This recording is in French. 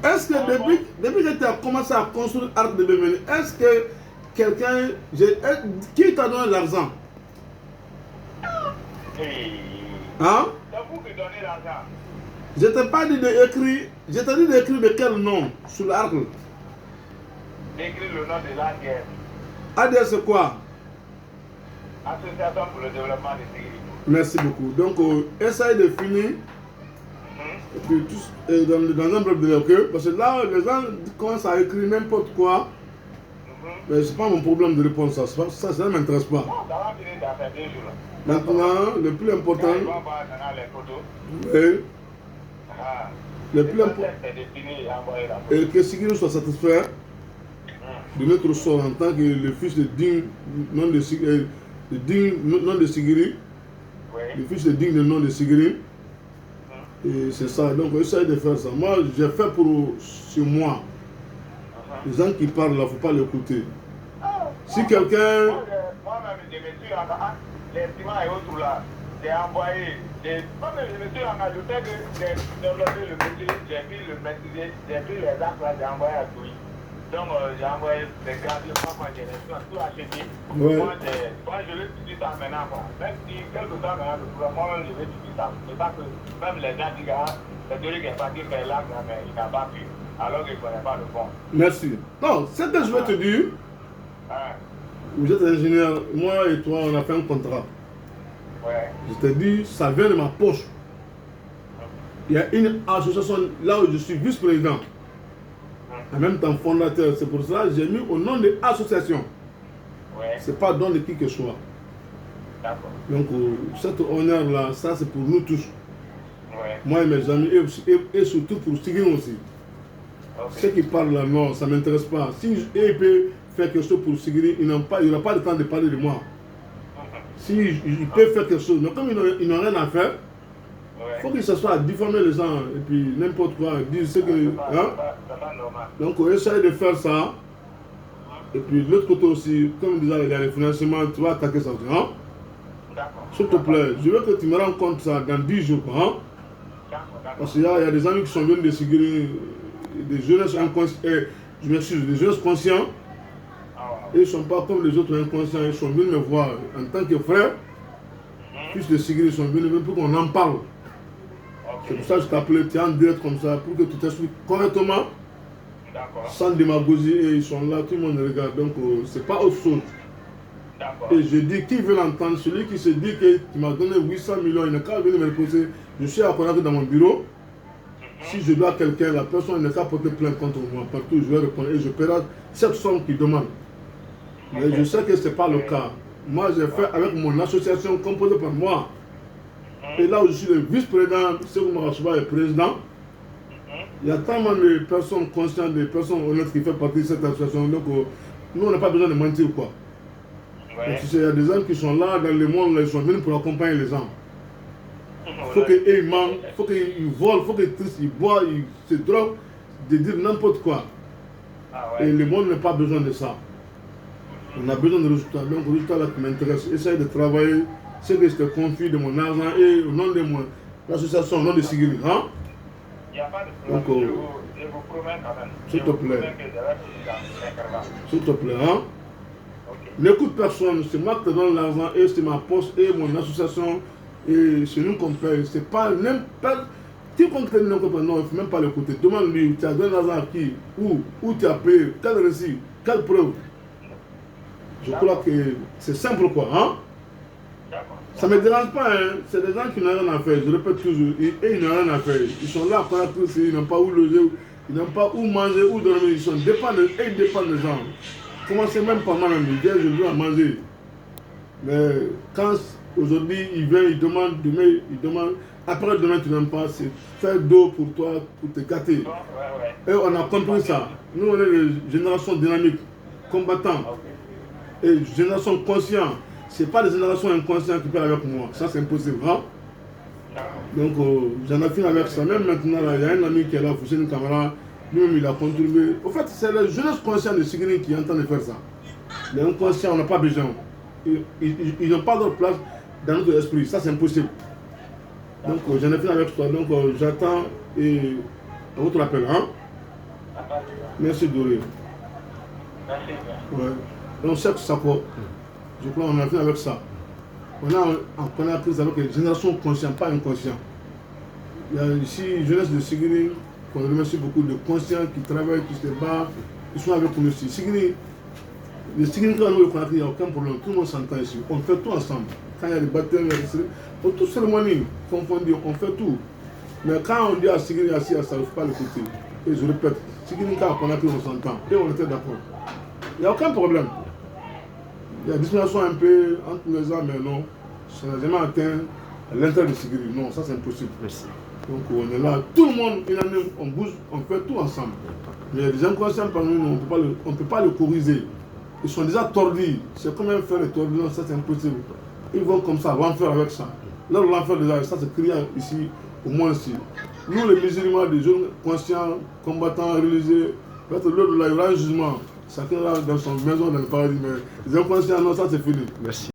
Est-ce que depuis que tu as commencé à construire Arc de Bémeni, est-ce que quelqu'un, qui t'a donné l'argent? Hein? C'est vous qui donnez l'argent. Je t'ai pas dit d'écrire, je t'ai dit d'écrire de quel nom sur l'arc? D'écrire le nom de l'ADR. ADR c'est quoi? Association pour le développement de Tigri. Merci beaucoup. Donc, essaye de finir. Et puis, dans un bloc de recueil, parce que là, les gens commencent à écrire n'importe quoi. Mais c'est pas mon problème de répondre ça. Ça ne m'intéresse pas. Bon, ça va finir dans ces 2 jours. Maintenant, le plus important. Ils vont voir maintenant les photos. Oui. Ah. Le plus important. C'est de finir et envoyer la photo. Et que Sigiri soit satisfait de notre sort en tant que le fils de Digne, non de Sigiri. Oui. Le fils de Digne, le nom de Sigiri. Et c'est ça. Donc, essaye de faire ça. Moi, j'ai fait sur moi. Les gens qui parlent là, il ne faut pas l'écouter. Si quelqu'un. Moi-même, je me suis les ciments et autres là, j'ai envoyé. Moi-même, je me suis ajouté que j'ai développé le métier, j'ai pris le maîtriser, j'ai pris les actes là, j'ai envoyé à Touy. Donc, j'ai envoyé des graduations, moi, j'ai tout acheté. Ouais. Moi, je vais étudier ça maintenant. Quoi. Même si quelque temps maintenant, moi-même, je vais étudier ça. C'est pas que même les gens disent, c'est celui qui est parti faire l'acte, mais il n'a pas pu. Alors qu'il ne connaît pas le fond. Merci. Non, c'est que je vais te dire. Vous êtes ingénieur, moi et toi, on a fait un contrat. Ouais. Je t'ai dit, ça vient de ma poche. Il y a une association là où je suis vice-président. En même temps fondateur. C'est pour ça que j'ai mis au nom de l'association. Ouais. C'est pas don de qui que ce soit. D'accord. Donc, cet honneur-là, ça c'est pour nous tous. Ouais. Moi et mes amis, et surtout pour Sigiri aussi. Okay. Ceux qui parlent là, non, ça ne m'intéresse pas. Si il peut faire quelque chose pour Sigiri, il n'aura pas le temps de parler de moi. Si il peut faire quelque chose, mais comme ils n'ont rien à faire, il faut qu'ils s'assoient à diffamer les gens et puis n'importe quoi, dire ce que. Hein? Donc on essaye de faire ça. Et puis de l'autre côté aussi, comme disait, il y a les financements, tu vas attaquer ça. Hein? S'il te plaît, je veux que tu me rends compte ça dans 10 jours. Hein? Parce qu'il y a des amis qui sont venus de Sigiri, des jeunesses inconscients, je m'excuse, des jeunesses conscients. Et ils ne sont pas comme les autres inconscients, ils sont venus me voir en tant que frère. Fils de Sigiri, ils sont venus pour qu'on en parle. C'est pour ça que je t'appelais, tu es en direct comme ça, pour que tu t'expliques correctement, sans démagogie, et ils sont là, tout le monde regarde. Donc, c'est pas autre chose. Et je dis, qui veut l'entendre, celui qui se dit que tu m'as donné 800 millions, il n'a qu'à venir me poser. Je suis à Conakry dans mon bureau. Si je dois quelqu'un, la personne n'a qu'à porter plainte contre moi. Partout, je vais répondre et je paierai cette somme qu'il demande. Mais je sais que ce n'est pas le cas. Moi, j'ai fait avec mon association composée par moi. Et là où je suis le vice-président, Sekou Marachouba est président. Il y a tellement de personnes conscientes, de personnes honnêtes qui font partie de cette association. Donc, nous, on n'a pas besoin de mentir, quoi. Ouais. Tu sais, il y a des gens qui sont là dans le monde, ils sont venus pour accompagner les gens. Il faut qu'ils mentent, il faut qu'ils volent, il faut qu'ils trissent, ils boivent, ils se droguent, de dire n'importe quoi. Et le monde n'a pas besoin de ça. On a besoin de résultats. Donc, le résultat là qui m'intéresse, essaye de travailler, c'est que je te confie de mon argent et au nom de mon association, au nom de Sigiri. Hein? Il n'y a pas de problème. Je vous promets quand même. S'il te plaît. S'il te plaît, hein? N'écoute personne, c'est moi qui te donne l'argent et c'est ma poste et mon association et c'est nous qu'on paye. C'est pas n'importe qui qu'on te dit n'importe quoi, non, il ne faut même pas l'écouter. Demande-lui, tu as donné l'argent à qui? Où tu as payé? Quel récit? Quelle preuve? Je crois que c'est simple quoi, hein? Ça ne me dérange pas, hein? C'est des gens qui n'ont rien à faire, je répète toujours, et ils n'ont rien à faire. Ils sont là pour être ici, ils n'ont pas où loger, ils n'ont pas où manger, où dormir, ils dépendent des gens. Commencez même par moi-même, je veux à manger. Mais quand aujourd'hui il vient, il demande, demain, il demande, après demain tu n'aimes pas, c'est faire d'eau pour toi, pour te gâter. Et on a compris ça. Nous on est une génération dynamique, combattant, et génération consciente. Ce n'est pas des générations inconscientes qui parlent avec moi, ça c'est impossible. Hein? Donc j'en ai fini avec ça. Même maintenant, il y a un ami qui est là, Foussine Camara. Lui-même, il a contribué. En fait, c'est la jeunesse consciente de Sigiri qui est en train de faire ça. Les inconscients, on n'a pas besoin. Ils n'ont pas d'autre place dans notre esprit. Ça, c'est impossible. Donc, j'en ai fait avec toi. Donc, j'attends et À votre appel, hein? Merci Doré. Merci. Ouais. Donc c'est ça quoi. Je crois qu'on a fait avec ça. On a pris avec les générations conscientes, pas inconscientes. Il y a ici jeunesse de Sigiri, qu'on remercie beaucoup de conscients qui travaillent, qui se battent, qui sont avec nous ici. Sigiri, les Sigiri quand nous le connaissons, il n'y a aucun problème, tout le monde s'entend ici. On fait tout ensemble. Quand il y a des baptêmes, pour toute cérémonie confondue, on fait tout. Mais quand on dit à Sigiri assis à ça, il ne faut pas l'écouter. Et je répète, Sigiri quand on a pris, on s'entend. Et on était d'accord. Il n'y a aucun problème. Il y a des discriminations un peu entre les uns, mais non, ça n'a jamais atteint l'intérêt de Sigiri. Non, ça c'est impossible. Merci. Donc on est là, tout le monde, on bouge, on fait tout ensemble. Mais il y a des inconscients parmi nous, on ne peut pas le corriger. Ils sont déjà tordus. C'est comme un fer est tordu, non, ça c'est impossible. Ils vont comme ça, l'enfer avec ça. Là, l'enfer déjà, ça c'est criant ici, au moins ici. Nous les musulmans, des jeunes conscients, combattants, religieux, peut-être l'autre là, il y aura un jugement. Chacun là dans son maison, dans le paradis, mais les inconscients, non, ça c'est fini. Merci.